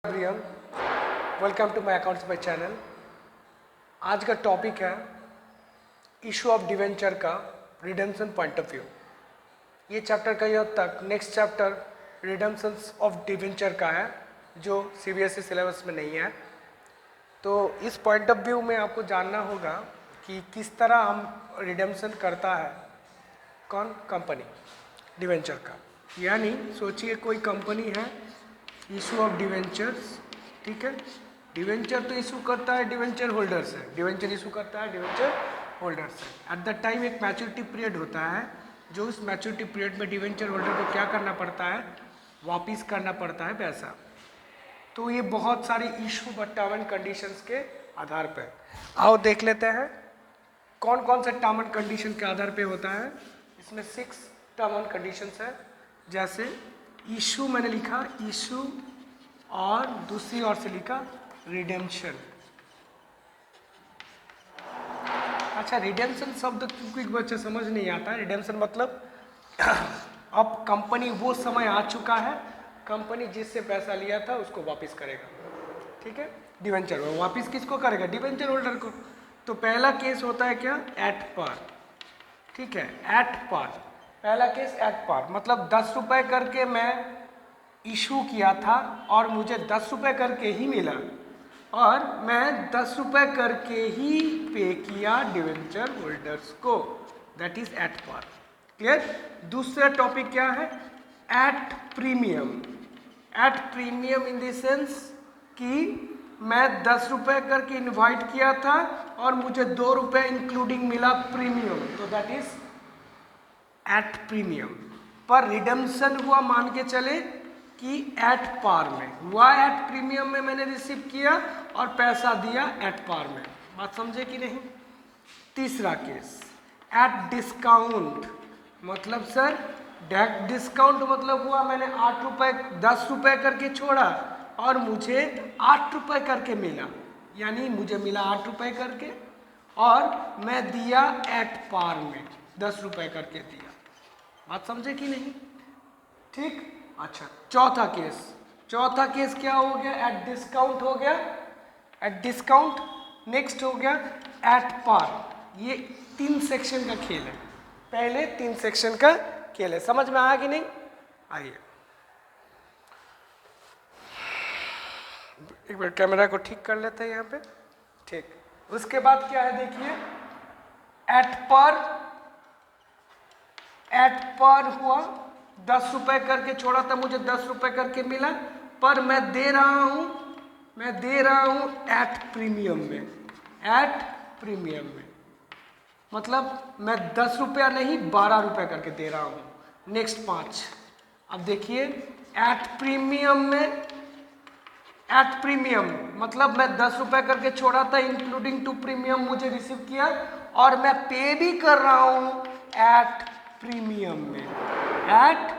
Everyone, welcome to my accounts by channel. आज का topic है इशू ऑफ डिवेंचर का रिडेम्पशन पॉइंट ऑफ व्यू। ये चैप्टर का यह तक next chapter redemption of debenture का है जो सीबीएसई सिलेबस में नहीं है। तो इस पॉइंट ऑफ व्यू में आपको जानना होगा कि किस तरह हम रिडेम्पशन करता है कौन कंपनी डिवेंचर का। यानी सोचिए कोई कंपनी है, इशू ऑफ डिवेंचर्स, ठीक है। डिवेंचर तो इशू करता है डिवेंचर होल्डर से, डिवेंचर इशू करता है डिवेंचर होल्डर से। एट द टाइम एक मैच्योरिटी पीरियड होता है, जो उस मैच्योरिटी पीरियड में डिवेंचर होल्डर को क्या करना पड़ता है, वापिस करना पड़ता है पैसा। तो ये बहुत सारे इशू व टर्म एंड कंडीशंस के आधार पर आओ देख लेते हैं कौन कौन से टर्म एंड कंडीशन के आधार पे होता है। इसमें 6 टर्म एंड कंडीशंस है। जैसे इशू मैंने लिखा इशू और दूसरी ओर से लिखा रिडेम्पशन। अच्छा, रिडेम्पशन शब्द क्योंकि बच्चे समझ नहीं आता है। रिडेम्पशन मतलब अब कंपनी वो समय आ चुका है, कंपनी जिससे पैसा लिया था उसको वापस करेगा, ठीक है। डिवेंचर वापस किसको करेगा, डिवेंचर होल्डर को। तो पहला केस होता है क्या, एट पार, ठीक है। एट पार पहला केस एट पार मतलब 10 रुपए करके मैं इशू किया था और मुझे 10 रुपए करके ही मिला, और मैं 10 रुपए करके ही पे किया डिवेंचर होल्डर्स को, that is at par. Clear. दूसरा टॉपिक क्या है, at premium. At premium in the sense कि मैं 10 रुपए करके इनवाइट किया था और मुझे 2 रुपए इंक्लूडिंग मिला प्रीमियम, तो दैट इज एट प्रीमियम। पर रिडेम्पशन हुआ मान के चले कि एट पार में हुआ, एट प्रीमियम में मैंने रिसीव किया और पैसा दिया एट पार में। बात समझे कि नहीं। तीसरा केस एट डिस्काउंट मतलब सर डिस्काउंट मतलब हुआ मैंने 8 रुपए 10 रुपए करके छोड़ा और मुझे 8 रुपए करके मिला, यानी मुझे मिला 8 रुपए करके और मैं दिया एट पार में 10 रुपए करके दिया। बात समझे कि नहीं, ठीक। अच्छा, चौथा केस क्या हो गया, एट डिस्काउंट हो गया, एट डिस्काउंट। नेक्स्ट हो गया एट पार। ये 3 सेक्शन का खेल है, पहले 3 सेक्शन का खेल है। समझ में आया कि नहीं। आइए एक बार कैमरा को ठीक कर लेते हैं यहाँ पे, ठीक। उसके बाद क्या है देखिए, एट पर हुआ 10 रुपए करके छोड़ा था, मुझे 10 रुपए करके मिला, पर मैं दे रहा हूं एट प्रीमियम में। एट प्रीमियम में मतलब मैं 10 रुपया नहीं 12 रुपए करके दे रहा हूं। नेक्स्ट 5। अब देखिए एट प्रीमियम में, एट प्रीमियम मतलब मैं 10 रुपए करके छोड़ा था इंक्लूडिंग टू प्रीमियम मुझे रिसीव किया और मैं पे भी कर रहा हूं एट प्रीमियम में, एट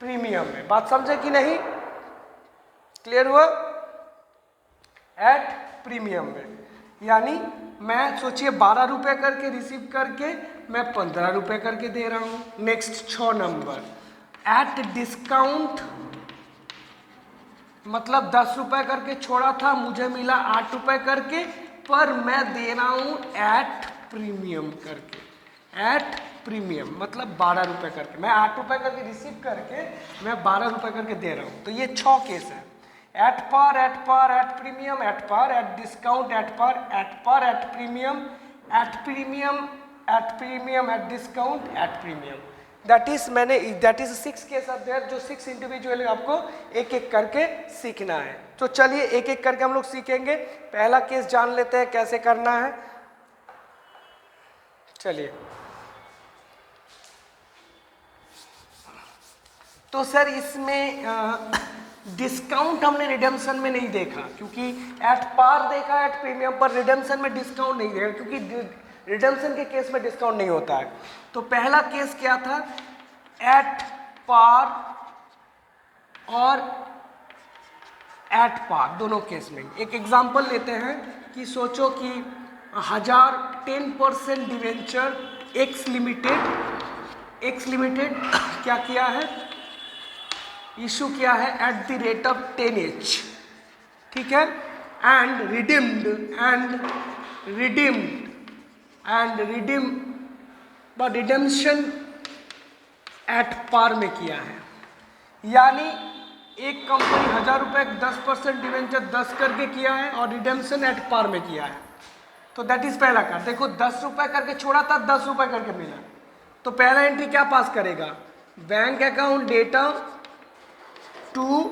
प्रीमियम में। बात समझे कि नहीं, क्लियर हुआ। एट प्रीमियम में यानी मैं सोचिए 12 रुपए करके रिसीव करके मैं 15 रुपए करके दे रहा हूं। नेक्स्ट 6 नंबर एट डिस्काउंट मतलब 10 रुपए करके छोड़ा था, मुझे मिला 8 रुपए करके, पर मैं दे रहा हूं एट प्रीमियम करके। एट प्रीमियम मतलब 12 रुपए करके, मैं 8 रुपए करके रिसीव करके मैं 12 रुपए करके दे रहा हूं। तो ये 6 केस है, at par, at premium, at par, at discount, at par, at premium, at discount, at premium. That is 6 case are there, जो 6 इंडिविजुअली आपको एक एक करके सीखना है। तो चलिए एक एक करके हम लोग सीखेंगे। पहला केस जान लेते हैं कैसे करना है। चलिए, तो सर इसमें डिस्काउंट हमने रिडेम्पशन में नहीं देखा, क्योंकि एट पार देखा एट प्रीमियम, पर रिडेम्पशन में डिस्काउंट नहीं देखा, क्योंकि रिडेम्पशन के केस में डिस्काउंट नहीं होता है। तो पहला केस क्या था, एट पार और एट पार दोनों केस में। एक एग्जांपल लेते हैं कि सोचो कि 10% डिवेंचर एक्स लिमिटेड क्या किया है, इशू किया है eight the rate of 10H, ठीक है, and redeemed the redemption at par में किया है। यानी एक कंपनी 1000 रुपये 10% डिवेंचर 10 करके किया है और रिडेम्पशन एट पार में किया है, तो दैट इज पहला का। देखो 10 रुपये करके छोड़ा था, 10 रुपये करके मिला, तो पहला एंट्री क्या पास करेगा, bank account data to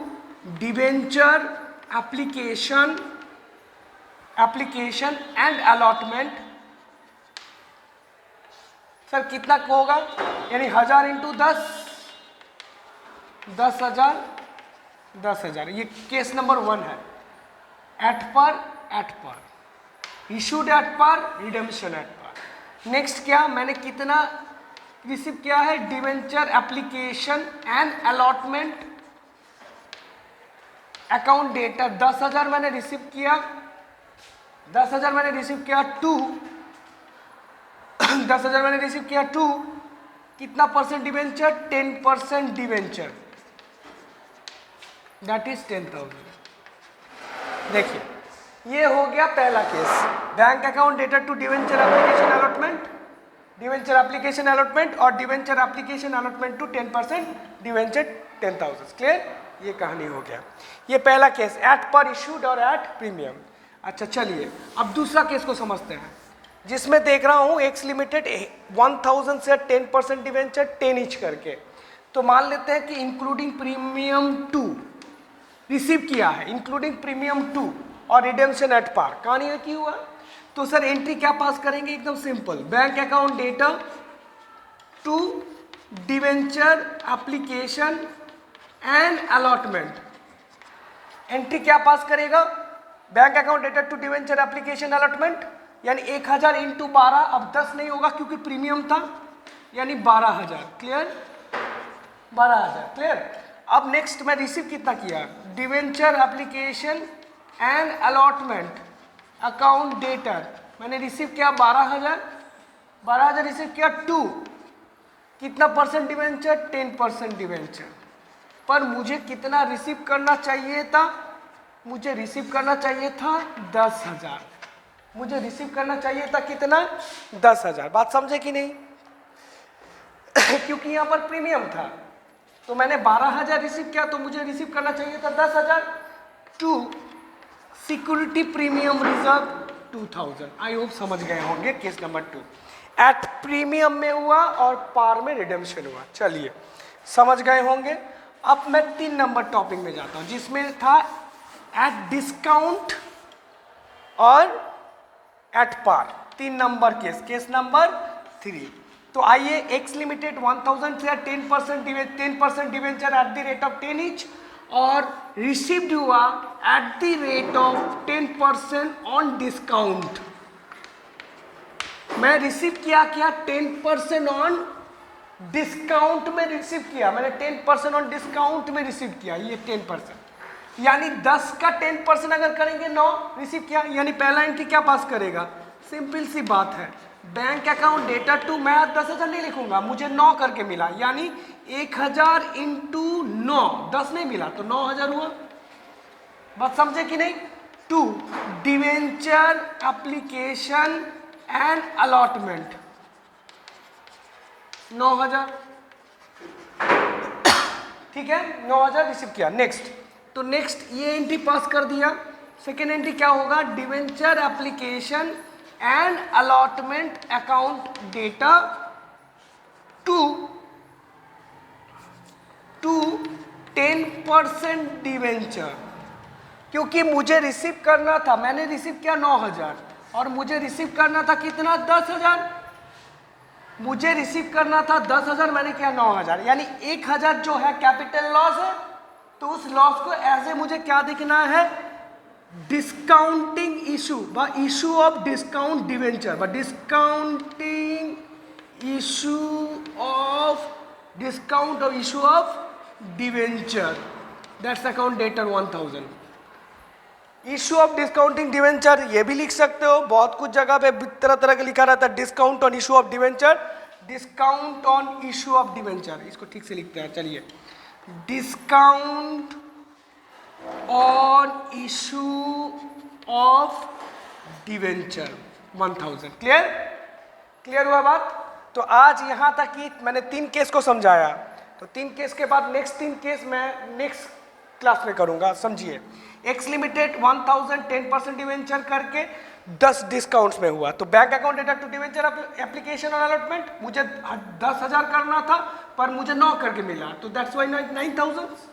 debenture application and allotment. Sir कितना होगा, यानी 1000 इंटू 10, 10,000, 10,000। ये केस नंबर 1 है, एट पर इशूड एट पर, रिडेम्पशन एट पर। नेक्स्ट क्या, मैंने कितना रिसीव किया है, debenture application and allotment account data 10,000 मैंने रिसीव किया, 10,000 मैंने रिसीव किया टू 10,000 मैंने रिसीव किया टू कितना percent debenture, 10% debenture, that is 10,000। देखिए ये हो गया पहला case, bank account data to debenture application allotment, debenture application allotment और debenture application allotment to 10% debenture 10,000। Clear, ये कहानी हो गया। ये पहला केस एट पर इशूड और एट प्रीमियम। अच्छा चलिए अब दूसरा केस को समझते हैं, जिसमें देख रहा हूं एक्स लिमिटेड 1000 से 10% डिवेंचर 10 ईच करके। तो मान लेते हैं कि इंक्लूडिंग प्रीमियम 2 रिसीव किया है, इंक्लूडिंग प्रीमियम 2 और रिडेम्पशन एट पार। कहानी है कि हुआ, तो सर एंट्री क्या पास करेंगे, एकदम simple, bank account data to debenture application and allotment. Entry क्या पास करेगा, bank account data to debenture application allotment, यानी 1000 इंटू 12, अब 10 नहीं होगा क्योंकि प्रीमियम था, यानी 12,000। क्लियर, 12,000। क्लियर। अब नेक्स्ट मैं रिसीव कितना किया, debenture application and allotment account data मैंने रिसीव किया 12,000 रिसीव किया टू कितना परसेंट डिवेंचर, 10% डिवेंचर। पर मुझे कितना रिसीव करना चाहिए था, मुझे रिसीव करना चाहिए था 10,000, मुझे रिसीव करना चाहिए था कितना, 10,000। बात समझे कि नहीं क्योंकि यहाँ पर प्रीमियम था, तो मैंने 12,000 रिसीव किया, तो मुझे रिसीव करना चाहिए था 10,000 to security premium reserve 2,000। I hope समझ गए होंगे। केस नंबर 2 एट प्रीमियम में हुआ और पार में रिडेम्पशन हुआ। चलिए समझ गए होंगे। अब मैं 3 नंबर टॉपिक में जाता हूं, जिसमें था एट डिस्काउंट और at par. 3 number case, case number 3। तो आइए, एक्स लिमिटेड 1000 से 10% debenture at the rate of 10 each और रिसीव्ड हुआ at the rate of 10% on discount. मैं रिसीव किया 10% ऑन डिस्काउंट में रिसीव किया, मैंने 10% ऑन डिस्काउंट में रिसीव किया, ये 10%, यानी 10 का 10% अगर करेंगे 9 रिसीव किया, यानी पहला एंट्री क्या पास करेगा, सिंपल सी बात है, बैंक अकाउंट डेटा टू, मैं 10,000 नहीं लिखूंगा, मुझे 9 करके मिला, यानी 1000 इंटू 9, 10 नहीं मिला तो 9,000 हुआ। बात समझे कि नहीं। To debenture application and allotment 9,000, ठीक है, 9,000 रिसीव किया। नेक्स्ट, तो नेक्स्ट ये एंट्री पास कर दिया। सेकेंड एंट्री क्या होगा, debenture application and allotment account data to 10% debenture, क्योंकि मुझे रिसीव करना था, मैंने रिसीव किया 9,000 और मुझे रिसीव करना था कितना, 10,000। मुझे रिसीव करना था 10,000, मैंने किया 9,000, यानी 1,000 जो है कैपिटल लॉस है, तो उस लॉस को एज ए मुझे क्या दिखना है, डिस्काउंटिंग इशू व इशू ऑफ डिस्काउंट डिवेंचर, व डिस्काउंटिंग इशू ऑफ डिस्काउंट और issue of debenture, that's account debtor 1000। Issue of discounting debenture ये भी लिख सकते हो, बहुत कुछ जगह पे तरह तरह के लिखा रहता है, discount on issue of debenture, discount on issue of debenture, इसको ठीक से लिखते हैं। चलिए discount on issue of debenture 1000। Clear? Clear हुआ बात? तो आज यहां तक कि मैंने 3 केस को समझाया, तो 3 केस के बाद नेक्स्ट 3 केस मैं नेक्स्ट क्लास में करूंगा। समझिए, एक्स लिमिटेड 1000 10% डिवेंचर करके 10 डिस्काउंट्स में हुआ, तो bank account data to debenture application और अलॉटमेंट मुझे 10,000 करना था पर मुझे 9 करके मिला, तो दैट्स वाई 9000।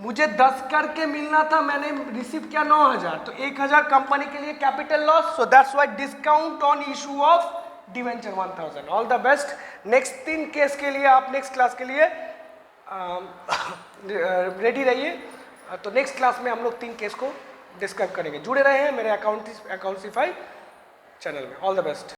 मुझे 10 करके मिलना था, मैंने रिसीव किया 9000, तो 1000 कंपनी के लिए capital loss, so that's why discount on issue of debenture 1000। All the best. Next 3 case के लिए आप नेक्स्ट क्लास के लिए रेडी रहिए। तो नेक्स्ट क्लास में हम लोग 3 केस को डिस्कस करेंगे। जुड़े रहे हैं मेरे अकाउंटिफाई चैनल में। All the best.